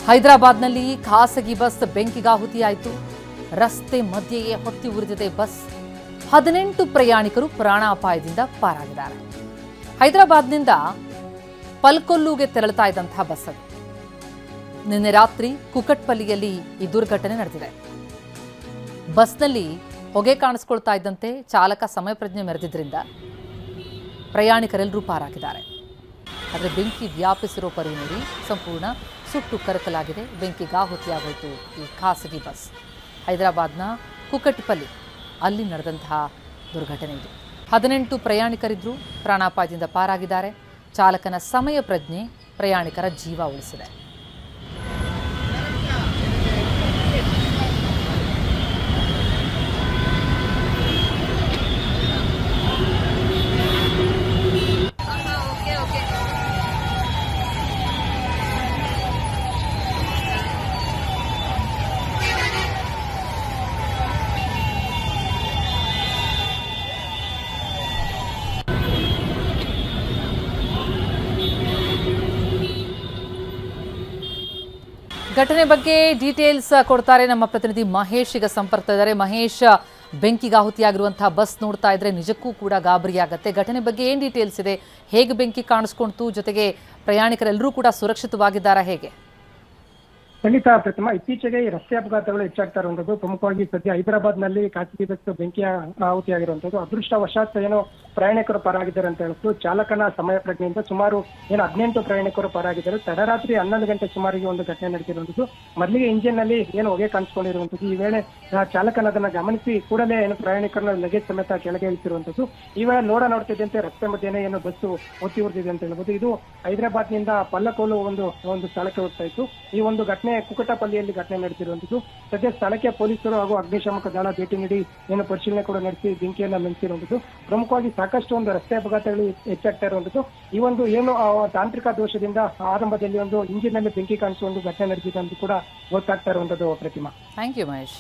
ಹೈದರಾಬಾದ್ನಲ್ಲಿ ಖಾಸಗಿ ಬಸ್ ಬೆಂಕಿಗಾಹುತಿಯಾಯಿತು. ರಸ್ತೆ ಮಧ್ಯೆಯೇ ಹೊತ್ತಿ ಉರಿದಿದೆ ಬಸ್. 18 ಪ್ರಯಾಣಿಕರು ಪ್ರಾಣಾಪಾಯದಿಂದ ಪಾರಾಗಿದ್ದಾರೆ. ಹೈದರಾಬಾದ್ನಿಂದ ಪಲ್ಕೊಲ್ಲುಗೆ ತೆರಳುತ್ತಾ ಇದ್ದಂತಹ ಬಸ್ ಅದು. ನಿನ್ನೆ ರಾತ್ರಿ ಕುಕಟ್ಪಲ್ಲಿಯಲ್ಲಿ ಈ ದುರ್ಘಟನೆ ನಡೆದಿದೆ. ಬಸ್ನಲ್ಲಿ ಹೊಗೆ ಕಾಣಿಸ್ಕೊಳ್ತಾ ಇದ್ದಂತೆ ಚಾಲಕ ಸಮಯ ಪ್ರಜ್ಞೆ ಮೆರೆದಿದ್ದರಿಂದ ಪ್ರಯಾಣಿಕರೆಲ್ಲರೂ ಪಾರಾಗಿದ್ದಾರೆ. ಆದರೆ ಬೆಂಕಿ ವ್ಯಾಪಿಸಿರೋ ಪರಿಣಾಮ ಸಂಪೂರ್ಣ ಸುಟ್ಟು ಕರಕಲಾಗಿದೆ. ಬೆಂಕಿಗಾಹುತಿಯಾಗೋಯಿತು ಈ ಖಾಸಗಿ ಬಸ್. ಹೈದರಾಬಾದ್ನ ಕುಕಟ್ಪಲ್ಲಿ ಅಲ್ಲಿ ನಡೆದಂತಹ ದುರ್ಘಟನೆ ಇದು. 18 ಪ್ರಯಾಣಿಕರಿದ್ದರು, ಪ್ರಾಣಾಪಾಯದಿಂದ ಪಾರಾಗಿದ್ದಾರೆ. ಚಾಲಕನ ಸಮಯ ಪ್ರಜ್ಞೆ ಪ್ರಯಾಣಿಕರ ಜೀವ ಉಳಿಸಿದೆ. ಘಟನೆ ಬಗ್ಗೆ ಡೀಟೇಲ್ಸ್ ಕೊಡ್ತಾರೆ ನಮ್ಮ ಪ್ರತಿನಿಧಿ ಮಹೇಶ್. ಈಗ ಸಂಪರ್ಕದಲ್ಲಿದ್ದಾರೆ. ಮಹೇಶ್, ಬೆಂಕಿಗಾಹುತಿಯಾಗಿರುವಂತಹ ಬಸ್ ನೋಡ್ತಾ ಇದ್ರೆ ನಿಜಕ್ಕೂ ಕೂಡ ಗಾಬರಿ ಆಗತ್ತೆ. ಘಟನೆ ಬಗ್ಗೆ ಏನು ಡೀಟೇಲ್ಸ್ ಇದೆ? ಹೇಗೆ ಬೆಂಕಿ ಕಾಣಿಸ್ಕೊಂತು? ಜೊತೆಗೆ ಪ್ರಯಾಣಿಕರೆಲ್ಲರೂ ಕೂಡ ಸುರಕ್ಷಿತವಾಗಿದ್ದಾರಾ? ಹೇಗೆ? ಖಂಡಿತ ಪ್ರತಿಮಾ, ಇತ್ತೀಚೆಗೆ ಈ ರಸ್ತೆ ಅಪಘಾತಗಳು ಹೆಚ್ಚಾಗ್ತಾ ಇರುವಂತದ್ದು. ಪ್ರಮುಖವಾಗಿ ಸದ್ಯ ಹೈದರಾಬಾದ್ನಲ್ಲಿ ಖಾಸಗಿ ಬಸ್ ಬೆಂಕಿಯ ಆಹುತಿಯಾಗಿರುವಂತದ್ದು. ಅದೃಷ್ಟವಶಾತ್ ಏನೋ ಪ್ರಯಾಣಿಕರು ಪಾರಾಗಿದ್ದಾರೆ ಅಂತ ಹೇಳ್ತು. ಚಾಲಕನ ಸಮಯ ಪ್ರಜ್ಞೆಯಿಂದ ಸುಮಾರು 18 ಪ್ರಯಾಣಿಕರು ಪಾರಾಗಿದ್ದಾರೆ. ತಡರಾತ್ರಿ 11 ಗಂಟೆ ಸುಮಾರಿಗೆ ಒಂದು ಘಟನೆ ನಡೆದಿರುವಂತದ್ದು. ಮೊದಲಿಗೆ ಇಂಜಿನ್ ನಲ್ಲಿ ಏನು ಹೊಗೆ ಕಾಣಿಸ್ಕೊಂಡಿರುವಂತದ್ದು. ಈ ವೇಳೆ ಚಾಲಕನ ಅದನ್ನ ಗಮನಿಸಿ ಕೂಡಲೇ ಏನು ಪ್ರಯಾಣಿಕರನ್ನ ಲಗೇಜ್ ಸಮೇತ ಕೆಳಗೆ ಇಳಿಸಿರುವಂತದ್ದು. ಈ ವೇಳೆ ನೋಡ್ತಿದ್ದಂತೆ ರಸ್ತೆ ಮಧ್ಯೆನೇ ಏನು ಬಸ್ಸು ಹೊತ್ತಿ ಉರಿದಿದೆ ಅಂತ ಹೇಳ್ಬೋದು. ಇದು ಹೈದರಾಬಾದ್ನಿಂದ ಪಲ್ಲಕೋಲು ಒಂದು ಸ್ಥಳಕ್ಕೆ ಹೋಗ್ತಾ ಇತ್ತು. ಈ ಒಂದು ಘಟನೆ ಕುಕಟಪಲ್ಲಿಯಲ್ಲಿ ಘಟನೆ ನಡೆದಿರುವಂತದ್ದು. ಸದ್ಯ ಸ್ಥಳಕ್ಕೆ ಪೊಲೀಸರು ಹಾಗೂ ಅಗ್ನಿಶಾಮಕ ದಳ ಭೇಟಿ ನೀಡಿ ಏನು ಪರಿಶೀಲನೆ ಕೂಡ ನಡೆಸಿ ಬೆಂಕಿಯನ್ನ ನಂಬಿಸಿರುವಂತದ್ದು. ಪ್ರಮುಖವಾಗಿ ಸಾಕಷ್ಟು ಒಂದು ರಸ್ತೆ ಅಪಘಾತಗಳು ಹೆಚ್ಚಾಗ್ತಾ ಇರುವಂತದ್ದು. ಈ ಒಂದು ಏನು ತಾಂತ್ರಿಕ ದೋಷದಿಂದ ಆರಂಭದಲ್ಲಿ ಒಂದು ಇಂಜಿನ್ ನಲ್ಲಿ ಬೆಂಕಿ ಕಾಣಿಸುವ ಒಂದು ಘಟನೆ ನಡೆದಿದೆ ಅಂತ ಕೂಡ ಗೊತ್ತಾಗ್ತಾ ಇರುವಂತದ್ದು. ಪ್ರತಿಮಾ, ಥ್ಯಾಂಕ್ ಯು ಮಹೇಶ್.